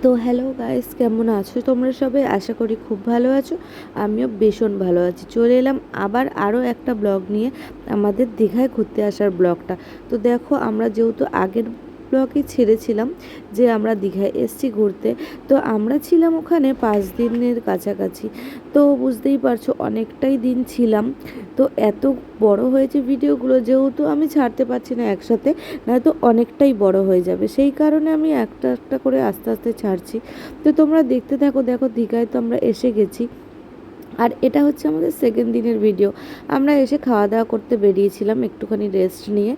তো hello guys, কেমন আছো তোমরা সবাই? আশা করি খুব ভালো আছো। আমিও ভীষণ ভালো আছি। চলে এলাম আবার আরও একটা ব্লগ নিয়ে, আমাদের দীঘায় ঘুরতে আসার ব্লগটা। তো দেখো, আমরা যেহেতু আগের ব্লগে ছেড়েছিলাম যে আমরা দীঘায় এসছি ঘুরতে, তো আমরা ছিলাম ওখানে 5 দিনের কাছাকাছি। তো বুঝতেই পারছো অনেকটাই দিন ছিলাম। তো এত বড় হয়েছে ভিডিওগুলো, যেহেতু আমি ছাড়তে পারছি না একসাথে, নয়তো অনেকটাই বড় হয়ে যাবে, সেই কারণে আমি একটা একটা করে আস্তে আস্তে ছাড়ছি। তো তোমরা দেখতে থাকো। দেখো, দীঘায় তো আমরা এসে গেছি, আর এটা হচ্ছে আমাদের সেকেন্ড দিনের ভিডিও। আমরা এসে খাওয়া দাওয়া করতে বেরিয়েছিলাম একটুখানি রেস্ট নিয়ে।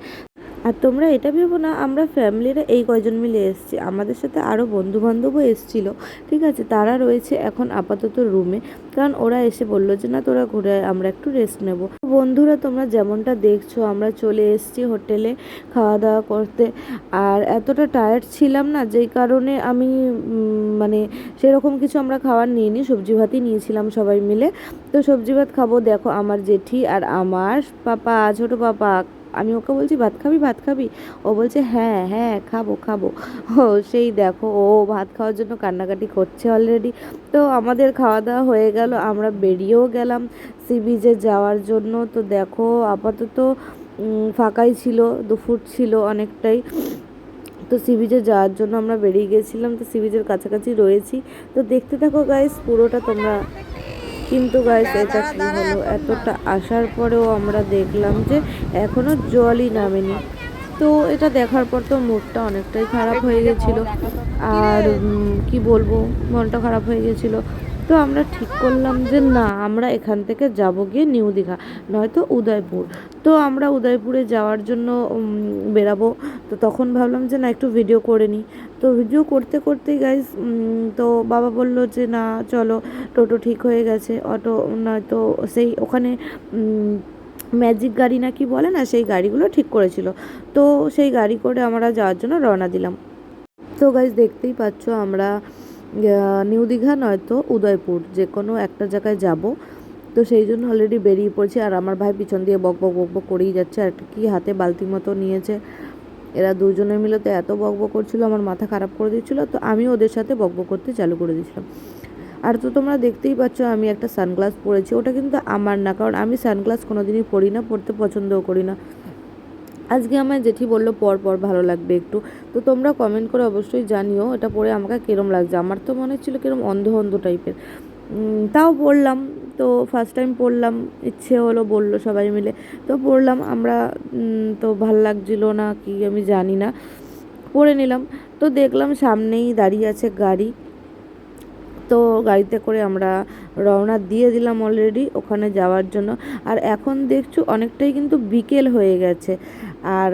আর তোমরা এটা ভেবো না আমরা ফ্যামিলিরা এই কয়জন মিলে এসেছি, আমাদের সাথে আরও বন্ধুবান্ধবও এসেছিল। ঠিক আছে, তারা রয়েছে এখন আপাতত রুমে, কারণ ওরা এসে বললো যে না তোরা ঘুরে, আমরা একটু রেস্ট নেব। বন্ধুরা, তোমরা যেমনটা দেখছো আমরা চলে এসেছি হোটেলে খাওয়া দাওয়া করতে। আর এতটা টায়ার্ড ছিলাম না, যেই কারণে আমি মানে সেরকম কিছু আমরা খাবার নিইনি, সবজি ভাতই নিয়েছিলাম সবাই মিলে। তো সবজি ভাত খাবো। দেখো, আমার জেঠি আর আমার পাপা, ছোটো পাপা, আমি ওকে বলছি ভাত খাবি ভাত খাবি, ও বলছে হ্যাঁ হ্যাঁ খাবো খাবো। ও সেই দেখো, ও ভাত খাওয়ার জন্য কান্নাকাটি করছে অলরেডি। তো আমাদের খাওয়া দাওয়া হয়ে গেল, আমরা বেরিয়েও গেলাম সি বিচে যাওয়ার জন্য। তো দেখো আপাতত ফাঁকাই ছিল, দুপুর ছিল অনেকটাই। তো সি বিচে যাওয়ার জন্য আমরা বেরিয়ে গেছিলাম, তো সি বিচের কাছাকাছি রয়েছি। তো দেখতে থাকো গাইস পুরোটা তোমরা। কিন্তু গাইস, এটা কি হলো, এতটা আসার পরেও আমরা দেখলাম যে এখনো জলই নামেনি। তো এটা দেখার পর তো মুডটা অনেকটাই খারাপ হয়ে গেছিলো। আর কি বলবো, মনটা খারাপ হয়ে গেছিলো। তো আমরা ঠিক করলাম যে না, আমরা এখান থেকে যাব গিয়ে নিউ দীঘা, নয়তো উদয়পুর। তো আমরা উদয়পুরে যাওয়ার জন্য বেরাবো। তো তখন ভাবলাম যে না, একটু ভিডিও করে নিই। তো ভিডিও করতে করতেই গাইজ, তো বাবা বলল যে না চলো, টোটো ঠিক হয়ে গেছে, অটো নয়তো সেই ওখানে ম্যাজিক গাড়ি না কি বলে না, সেই গাড়িগুলো ঠিক করেছিল। তো সেই গাড়ি করে আমরা যাওয়ার জন্য রওনা দিলাম। তো গাইজ দেখতেই পাচ্ছ, আমরা নিউ দীঘা নয়তো উদয়পুর যে কোনো একটা জায়গায় যাব। তো সেই জন্য অলরেডি বেরিয়ে পড়ছি, আর আমার ভাই পিছন দিয়ে বক বক বক বক করেই যাচ্ছে, আর একটা কি হাতে বালতি মতো নিয়েছে। এরা দুজনে মিলে তো এত বক বক করছিল, আমার মাথা খারাপ করে দিচ্ছিলো। তো আমি ওদের সাথে বক বক করতে চালু করে দিয়েছিলাম। আর তো তোমরা দেখতেই পাচ্ছ আমি একটা সানগ্লাস পরেছি, ওটা কিন্তু আমার না, কারণ আমি সানগ্লাস কোনোদিনই পরি না, পরতে পছন্দও করি না। আজকে আমার জেঠি বললো পর পর ভালো লাগবে একটু। তো তোমরা কমেন্ট করে অবশ্যই জানিও এটা পরে আমাকে কীরম লাগছে। আমার তো মনে হচ্ছিলো কীরম অন্ধ অন্ধ টাইপের, তাও পড়লাম। তো ফার্স্ট টাইম পড়লাম, ইচ্ছে হলো বললো সবাই মিলে, তো পড়লাম আমরা। তো ভাল লাগছিলো না কি আমি জানি না, পড়ে নিলাম। তো দেখলাম সামনেই দাঁড়িয়ে আছে গাড়ি, তো গাড়িতে করে আমরা রওনা দিয়ে দিলাম অলরেডি ওখানে যাওয়ার জন্য। আর এখন দেখছো অনেকটাই কিন্তু বিকেল হয়ে গেছে, আর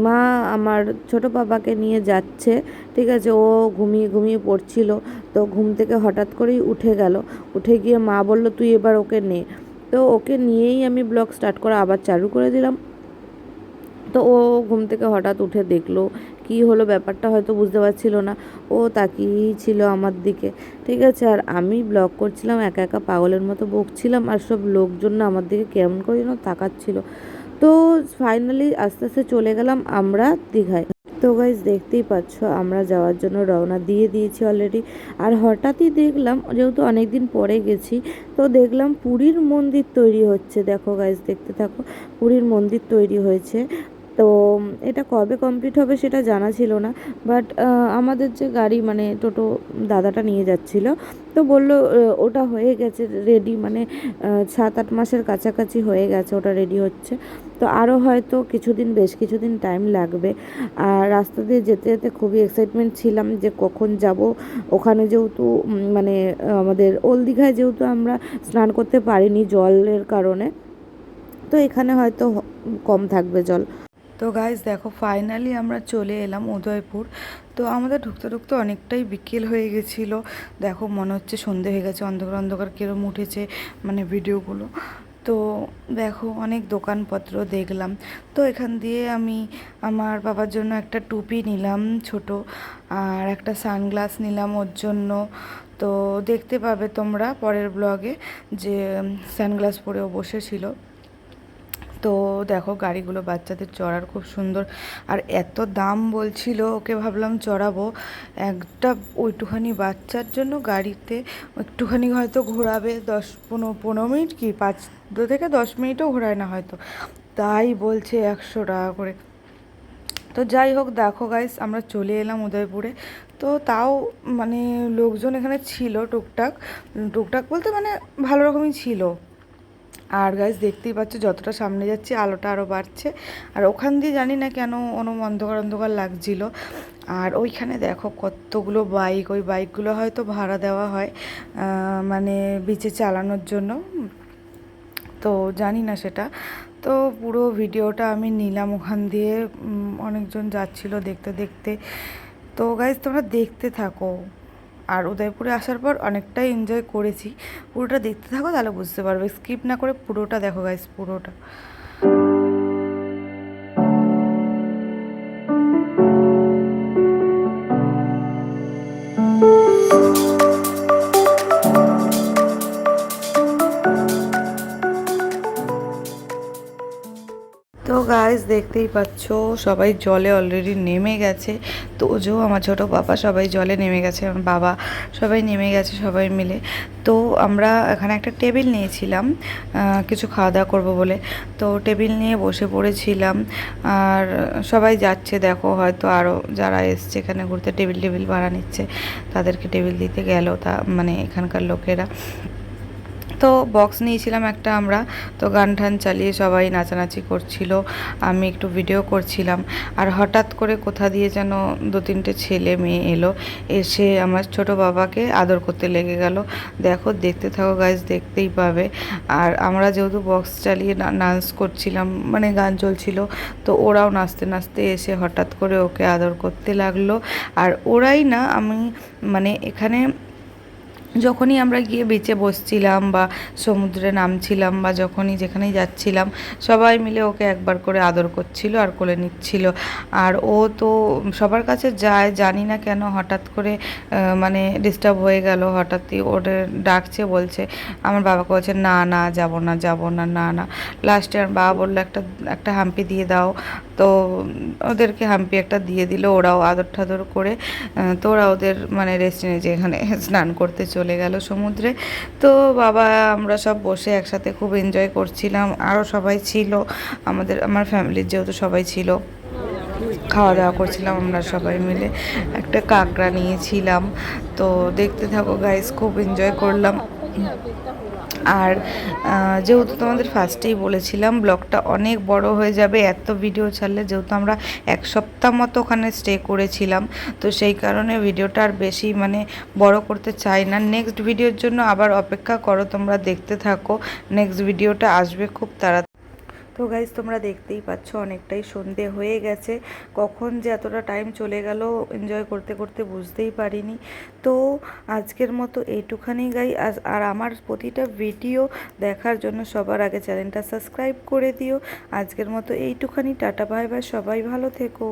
মা আমার ছোট পাপাকে নিয়ে যাচ্ছে। ঠিক আছে, ও ঘুমিয়ে ঘুমিয়ে পড়ছিল, তো ঘুম থেকে হঠাৎ করেই উঠে গেল। উঠে গিয়ে মা বলল তুই এবার ওকে নে। তো ওকে নিয়েই আমি ব্লগ স্টার্ট করা আবার চালু করে দিলাম। তো ও ঘুম থেকে হঠাৎ উঠে দেখলো, কি হলো ব্যাপারটা হয়তো বুঝতে পারছিল না, ও তাকিয়েই ছিল আমার দিকে। ঠিক আছে, আর আমি ব্লগ করছিলাম, একা একা পাগলের মতো বকছিলাম, আর সব লোকজন না আমার দিকে কেমন করে যেন তাকাচ্ছিল। তো ফাইনালি আস্তে আস্তে চলে গেলাম আমরা দীঘায়। তো গাইজ দেখতেই পাচ্ছ আমরা যাওয়ার জন্য রওনা দিয়ে দিয়েছি অলরেডি। আর হঠাৎই দেখলাম, যেহেতু অনেক দিন পরে গেছি, তো দেখলাম পুরীর মন্দির তৈরি হচ্ছে। দেখো গাইজ দেখতে থাকো, পুরীর মন্দির তৈরি হয়েছে। তো এটা কবে কমপ্লিট হবে সেটা জানা ছিল না, বাট আমাদের যে গাড়ি মানে টোটো দাদাটা নিয়ে যাচ্ছিল, তো বললো ওটা হয়ে গেছে রেডি, মানে 7-8 মাসের কাছাকাছি হয়ে গেছে, ওটা রেডি হচ্ছে। তো আরও হয়তো কিছুদিন, বেশ কিছুদিন টাইম লাগবে। আর রাস্তা দিয়ে যেতে যেতে খুবই এক্সাইটমেন্ট ছিলাম যে কখন যাব ওখানে, যেহেতু মানে আমাদের ওল্ড দীঘায় যেহেতু আমরা স্নান করতে পারিনি জলের কারণে, তো এখানে হয়তো কম থাকবে জল। তো গাইজ দেখো ফাইনালি আমরা চলে এলাম উদয়পুর। তো আমাদের ঢুকতে ঢুকতে অনেকটাই বিকেল হয়ে গেছিলো। দেখো মনে হচ্ছে সন্ধে হয়ে গেছে, অন্ধকার অন্ধকার কিরম উঠেছে মানে ভিডিওগুলো। তো দেখো অনেক দোকানপত্র দেখলাম। তো এখান দিয়ে আমি আমার বাবার জন্য একটা টুপি নিলাম ছোট, আর একটা সানগ্লাস নিলাম ওর জন্য। তো দেখতে পাবে তোমরা পরের ব্লগে যে সানগ্লাস পরেও বসেছিল। তো দেখো গাড়িগুলো বাচ্চাদের চড়ার খুব সুন্দর, আর এত দাম বলছিল, ওকে ভাবলাম চড়াবো। একটা ওইটুখানি বাচ্চার জন্য গাড়িতে একটুখানি হয়তো ঘোরাবে 10-15 মিনিট, কি 5 থেকে 10 মিনিটও ঘোরায় না হয়তো, তাই বলছে 100 টাকা করে। তো যাই হোক, দেখো গাইস আমরা চলে এলাম উদয়পুরে। তো তাও মানে লোকজন এখানে ছিল টুকটাক, টুকটাক বলতে মানে ভালো রকমই ছিল। আর গাইস দেখতেই পাচ্ছ যতটা সামনে যাচ্ছি আলোটা আরও বাড়ছে, আর ওখান দিয়ে জানি না কেন অন্ধকার অন্ধকার লাগছিল। আর ওইখানে দেখো কতগুলো বাইক, ওই বাইকগুলো হয়তো ভাড়া দেওয়া হয় মানে বিচে চালানোর জন্য, তো জানি না সেটা। তো পুরো ভিডিওটা আমি নিলাম ওখান দিয়ে, অনেকজন যাচ্ছিল দেখতে দেখতে। তো গাইজ তোমরা দেখতে থাকো, আর উদয়পুরে আসার পর অনেকটাই এনজয় করেছি। পুরোটা দেখতে থাকো তাহলে বুঝতে পারবে, স্কিপ না করে পুরোটা দেখো গাইজ, পুরোটা। তো গাইস দেখতেই পাচ্ছ সবাই জলে অলরেডি নেমে গেছে। তোজো, আমার ছোটো বাবা, সবাই জলে নেমে গেছে, আমার বাবা সবাই নেমে গেছে সবাই মিলে। তো আমরা এখানে একটা টেবিল নিয়েছিলাম কিছু খাওয়া দাওয়া করবো বলে, তো টেবিল নিয়ে বসে পড়েছিলাম। আর সবাই যাচ্ছে দেখো, হয়তো আরও যারা এসছে এখানে ঘুরতে টেবিল টেবিল ভাড়া নিচ্ছে, তাদেরকে টেবিল দিতে গেল, তা মানে এখানকার লোকেরা। তো বক্স নিয়েছিলাম একটা আমরা, তো গান টান চালিয়ে সবাই নাচানাচি করছিল, আমি একটু ভিডিও করছিলাম। আর হঠাৎ করে কোথা দিয়ে যেন 2-3টে ছেলে মেয়ে এলো, এসে আমার ছোট বাবাকে আদর করতে লেগে গেল। দেখো দেখতে থাকো গাইজ, দেখতেই পাবে। আর আমরা যেহেতু বক্স চালিয়ে ডান্স করছিলাম, মানে গান চলছিল, তো ওরাও নাচতে নাচতে এসে হঠাৎ করে ওকে আদর করতে লাগলো। আর ওরাই না, আমি মানে এখানে যখনই আমরা গিয়ে বিচে বসছিলাম বা সমুদ্রে নামছিলাম বা যখনই যেখানেই যাচ্ছিলাম, সবাই মিলে ওকে একবার করে আদর করছিল আর কোলে নিচ্ছিল। আর ও তো সবার কাছে যায়, জানি না কেন হঠাৎ করে মানে ডিস্টার্ব হয়ে গেল, হঠাৎই ওদের ডাকছে, বলছে আমার বাবাকে, বলছে না না যাবো না যাবো না, না না। লাস্টে আমার বাবা বললো একটা একটা হাম্পি দিয়ে দাও, তো ওদেরকে হাম্পি একটা দিয়ে দিল, ওরাও আদর ঠাদর করে তো ওরা ওদের মানে রেস্ট নিয়ে যেখানে স্নান করতে চলে গেল সমুদ্রে। তো বাবা আমরা সব বসে একসাথে খুব এনজয় করছিলাম, আরও সবাই ছিল আমার ফ্যামিলির যেহেতু সবাই ছিল, খাওয়া দাওয়া করছিলাম আমরা সবাই মিলে, একটা কাঁকড়া নিয়েছিলাম। তো দেখতে থাকো গাইস, খুব এনজয় করলাম। আর যেহেতু তোমাদের ফার্স্টেই বলেছিলাম ব্লগটা অনেক বড় হয়ে যাবে এত ভিডিও ছাড়লে, যেহেতু আমরা 1 সপ্তাহ মতো ওখানে স্টে করেছিলাম, তো সেই কারণে ভিডিওটা আর বেশি মানে বড় করতে চাই না। নেক্সট ভিডিওর জন্য আবার অপেক্ষা করো, তোমরা দেখতে থাকো, নেক্সট ভিডিওটা আসবে খুব তাড়াতাড়ি। তো গাইজ তোমরা দেখতেই পাচ্ছ অনেকটাই সন্ধে হয়ে গেছে, কখন যে এতটা টাইম চলে গেল এনজয় করতে করতে বুঝতেই পারিনি। তো আজকের মতো এইটুখানি আর আমার প্রতিটা ভিডিও দেখার জন্য সবার আগে চ্যানেলটা সাবস্ক্রাইব করে দিও। আজকের মতো এইটুখানি, টাটা বাই বাই, সবাই ভালো থেকো।